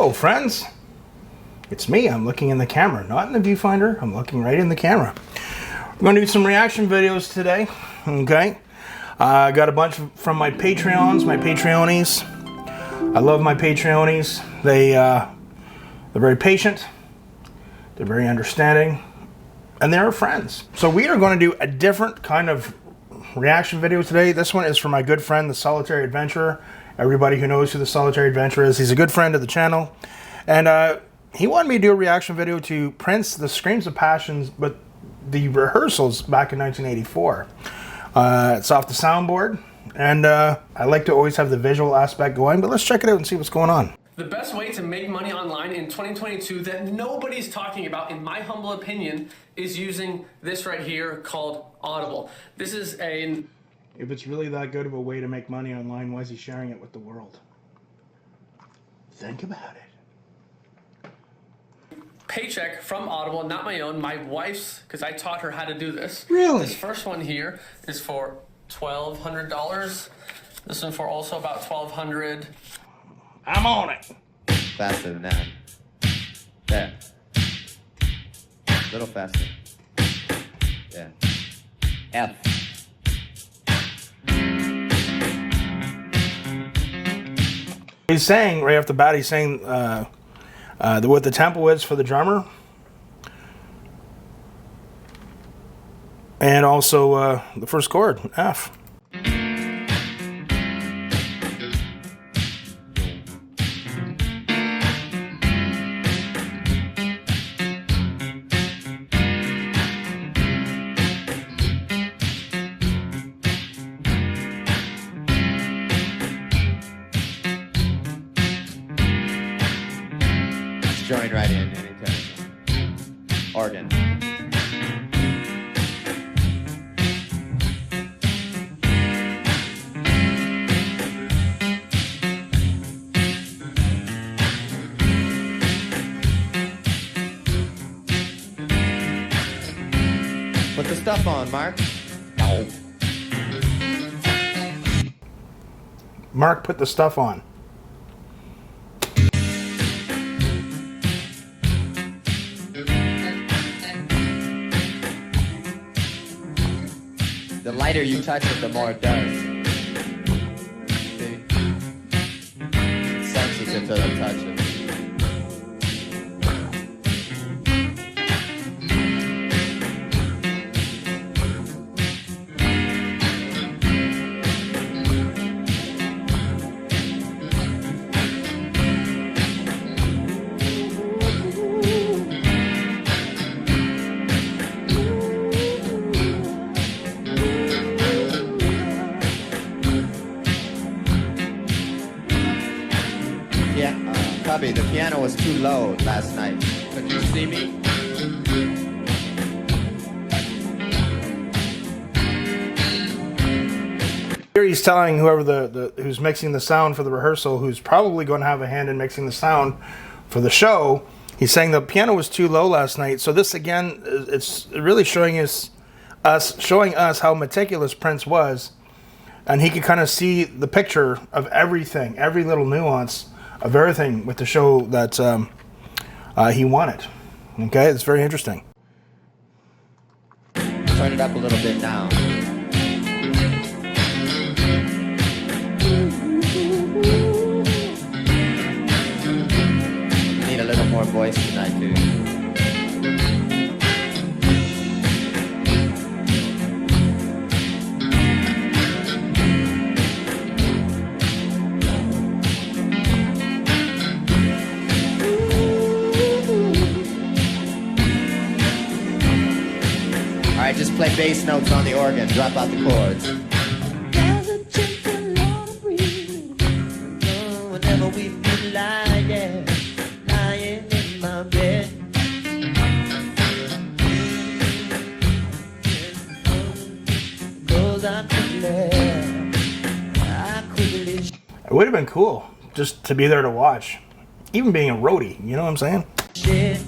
Hello friends, it's me. I'm looking in the camera, not in the viewfinder. I'm looking right in the camera. We're going to do some reaction videos today, okay? I got a bunch from my Patreons, my Patreonies. I love my Patreonies. They're very patient, they're very understanding, and they're friends. So we are going to do a different kind of reaction video today. This one is for my good friend, the Solitary Adventurer. Everybody who knows who the Solitary Adventurer is, he's a good friend of the channel. And he wanted me to do a reaction video to Prince, The Screams of Passions, but the rehearsals back in 1984. It's off the soundboard, and I like to always have the visual aspect going, but let's check it out and see what's going on. The best way to make money online in 2022 that nobody's talking about, in my humble opinion, is using this right here called Audible. This is a... If it's really that good of a way to make money online, why is he sharing it with the world? Think about it. Paycheck from Audible, not my own, my wife's, because I taught her how to do this. Really? This first one here is for $1,200. This one for also about $1,200. I'm on it. Faster than that. There. A little faster. Yeah. F. He's saying, right off the bat, he's saying what the tempo is for the drummer. And also the first chord, F. Join right in anytime. Organ. Put the stuff on, Mark. No. Mark, put the stuff on. The lighter you touch it, the more it does. See? It's sensitive to the touch it. Cubby, the piano was too low last night. Could you see me? Here he's telling whoever who's mixing the sound for the rehearsal, who's probably going to have a hand in mixing the sound for the show, he's saying the piano was too low last night. So this again, it's really showing us how meticulous Prince was, and he could kind of see the picture of everything, every little nuance of everything with the show that he wanted. Okay, it's very interesting. Turn it up a little bit now. Need a little more voice tonight, too. Alright, just play bass notes on the organ, drop out the chords. Whenever we feel like lying in my bed. It would have been cool just to be there to watch, even being a roadie, you know what I'm saying? Shit.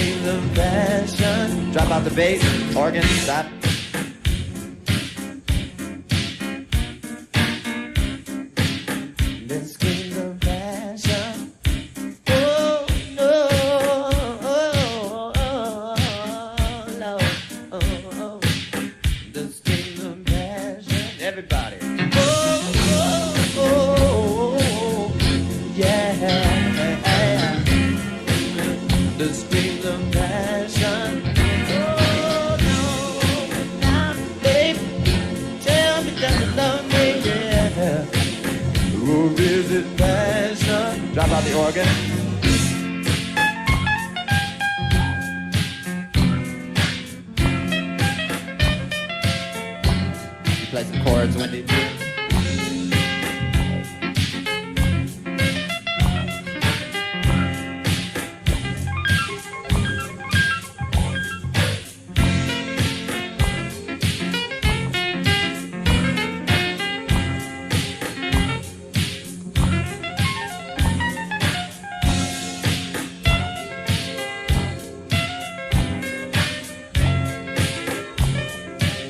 screams of passion. Drop out the bass, organ, stop. The screams of passion. Oh no, no. The screams of passion. Everybody. Yeah. The screams of passion. Oh no, now baby, tell me that you love me, yeah. Oh, is it passion? Drop out the organ. You play some chords, Wendy.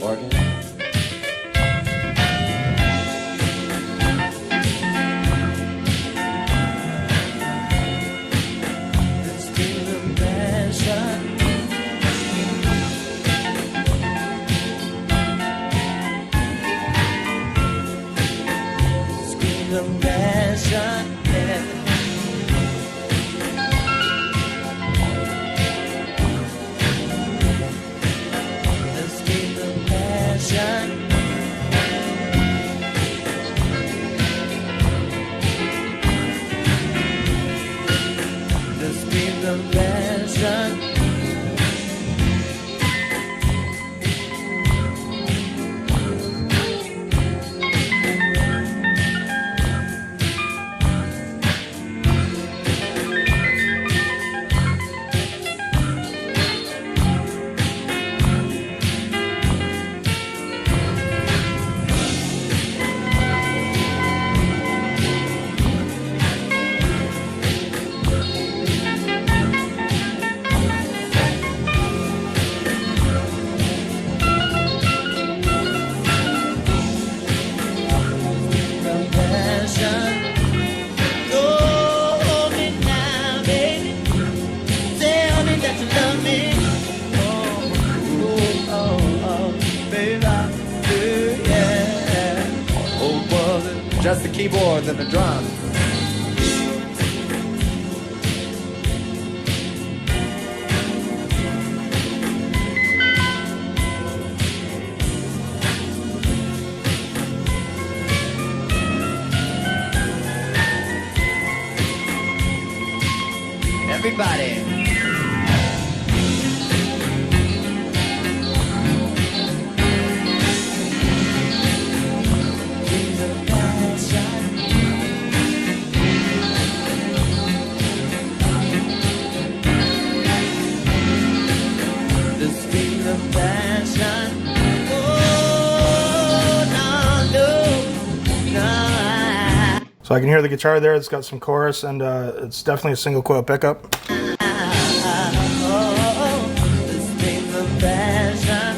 Organ. The screams of passion. Screams of passion, yeah. The screams of passion. The screams of passion. Just the keyboards and the drums. Everybody. The screams of passion. Oh, no, no, no. So I can hear the guitar there. It's got some chorus, and it's definitely a single coil pickup. The screams of passion.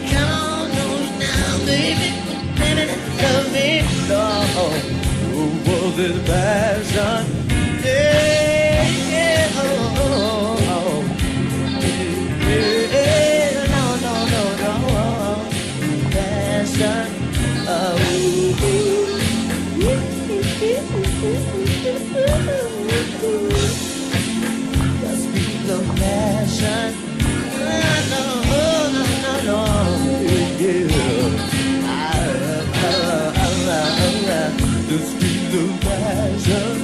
Come on, now, baby. Baby, love me. No, was it passion? Yeah, yeah, oh, oh, oh. Yeah, no, no, no, no. Passion. Oh, the screams of passion. No, no, no, no, yeah. The screams of passion.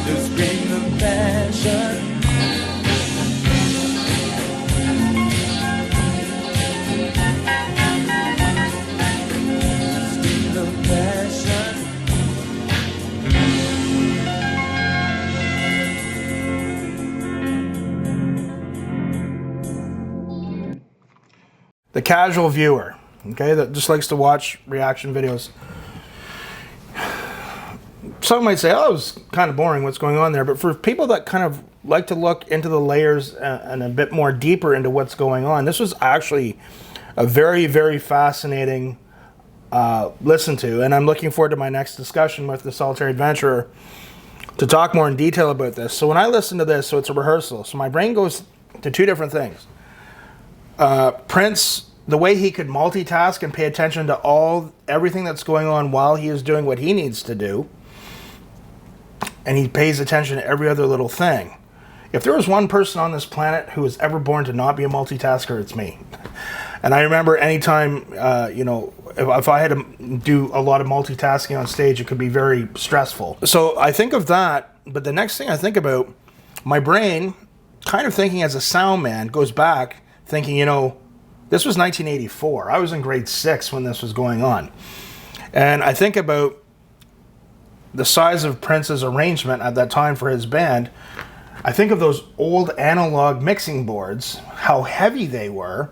The screams of passion. Screams of passion. the casual viewer, okay, that just likes to watch reaction videos, some might say, oh, it was kind of boring what's going on there. But for people that kind of like to look into the layers and a bit more deeper into what's going on, this was actually a very, very fascinating listen to. And I'm looking forward to my next discussion with the Solitary Adventurer to talk more in detail about this. So when I listen to this, so it's a rehearsal. So my brain goes to two different things. Prince, the way he could multitask and pay attention to everything that's going on while he is doing what he needs to do. And he pays attention to every other little thing. If there was one person on this planet who was ever born to not be a multitasker, it's me. And I remember anytime, if I had to do a lot of multitasking on stage, it could be very stressful. So I think of that, but the next thing I think about, my brain, kind of thinking as a sound man, goes back thinking, this was 1984. I was in grade 6 when this was going on. And I think about the size of Prince's arrangement at that time for his band. I think of those old analog mixing boards, how heavy they were,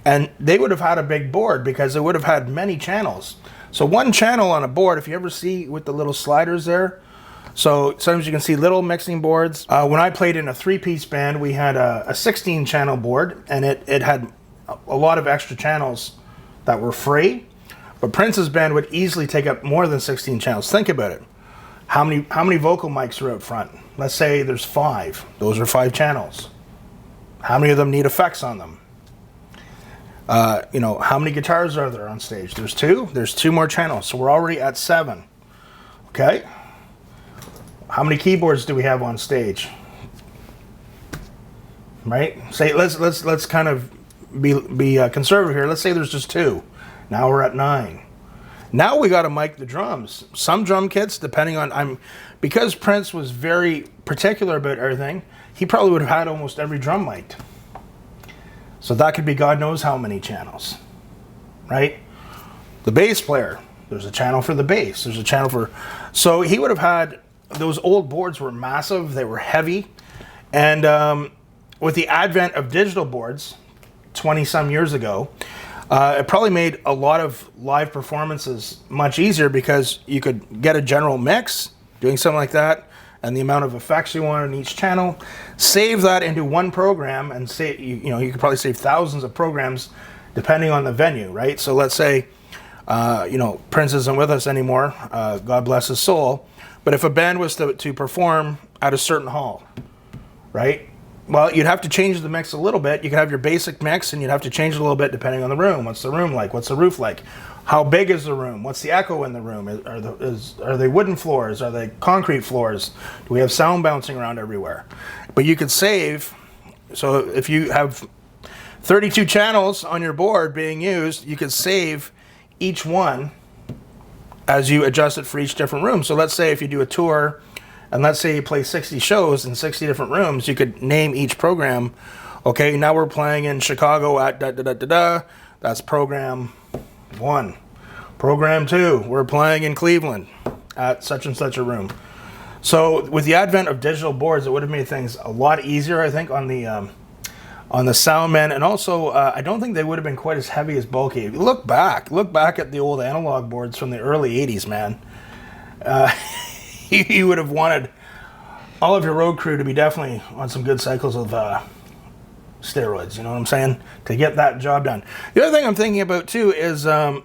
and they would have had a big board because they would have had many channels. So one channel on a board, if you ever see with the little sliders there, so sometimes you can see little mixing boards. When I played in a 3-piece band, we had a 16-channel board, and it had a lot of extra channels that were free. But Prince's band would easily take up more than 16 channels. Think about it. How many vocal mics are out front? Let's say there's 5. Those are 5 channels. How many of them need effects on them? How many guitars are there on stage? There's 2. There's 2 more channels, so we're already at 7. Okay. How many keyboards do we have on stage? Right. Say let's kind of be conservative here. Let's say there's just 2. Now we're at 9. Now we got to mic the drums. Some drum kits, depending on, because Prince was very particular about everything, he probably would have had almost every drum mic'd. So that could be God knows how many channels, right? The bass player, there's a channel for the bass. There's a channel for, so he would have had, those old boards were massive. They were heavy. And with the advent of digital boards, 20 some years ago, it probably made a lot of live performances much easier because you could get a general mix doing something like that and the amount of effects you want on each channel, save that into one program, and say you could probably save thousands of programs depending on the venue, right? So let's say Prince isn't with us anymore, God bless his soul, but if a band was to perform at a certain hall, right? Well, you'd have to change the mix a little bit. You could have your basic mix, and you'd have to change it a little bit depending on the room. What's the room like? What's the roof like? How big is the room? What's the echo in the room? Are they wooden floors? Are they concrete floors? Do we have sound bouncing around everywhere? But you could save. So if you have 32 channels on your board being used, you could save each one as you adjust it for each different room. So let's say if you do a tour, and let's say you play 60 shows in 60 different rooms, you could name each program. Okay, now we're playing in Chicago at da-da-da-da-da. That's program 1. Program 2, we're playing in Cleveland at such and such a room. So with the advent of digital boards, it would have made things a lot easier, I think, on the sound man. And also, I don't think they would have been quite as heavy as bulky. Look back at the old analog boards from the early 80s, man. You would have wanted all of your road crew to be definitely on some good cycles of steroids, you know what I'm saying, to get that job done. The other thing I'm thinking about too is we're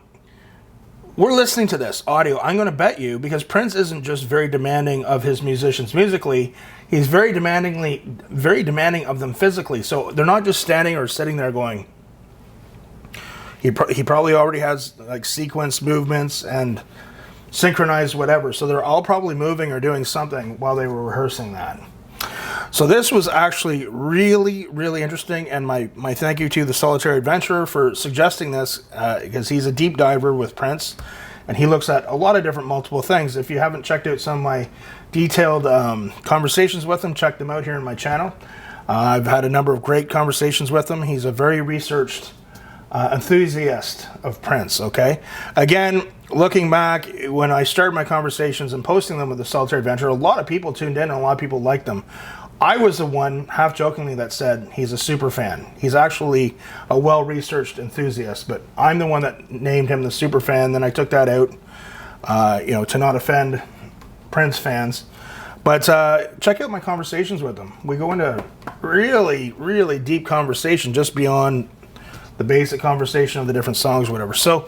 listening to this audio. I'm going to bet you, because Prince isn't just very demanding of his musicians musically, he's very demanding of them physically. So they're not just standing or sitting there going. He probably already has like sequence movements and synchronized whatever, so they're all probably moving or doing something while they were rehearsing that. So this was actually really, really interesting, and my thank you to the Solitary Adventurer for suggesting this, because he's a deep diver with Prince, and he looks at a lot of different multiple things. If you haven't checked out some of my detailed conversations with him, check them out here on my channel. I've had a number of great conversations with him. He's a very researched enthusiast of Prince, okay? Again, looking back, when I started my conversations and posting them with the Solitary Adventure, a lot of people tuned in and a lot of people liked them. I was the one, half jokingly, that said he's a super fan. He's actually a well-researched enthusiast, but I'm the one that named him the super fan. Then I took that out, to not offend Prince fans. But check out my conversations with him. We go into really, really deep conversation just beyond the basic conversation of the different songs or whatever. So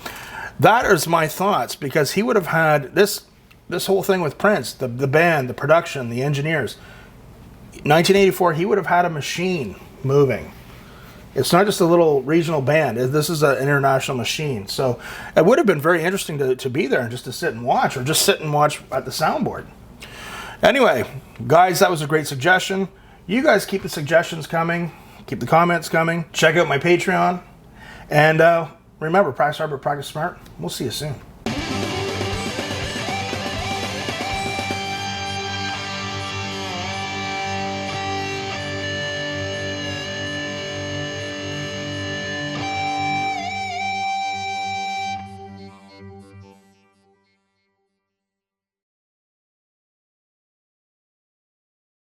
that is my thoughts, because he would have had this whole thing with Prince, the band, the production, the engineers. 1984, he would have had a machine moving. It's not just a little regional band. This is an international machine. So it would have been very interesting to be there and just to sit and watch, or just sit and watch at the soundboard. Anyway, guys, that was a great suggestion. You guys keep the suggestions coming. Keep the comments coming. Check out my Patreon. And remember, practice hard, but practice smart. We'll see you soon.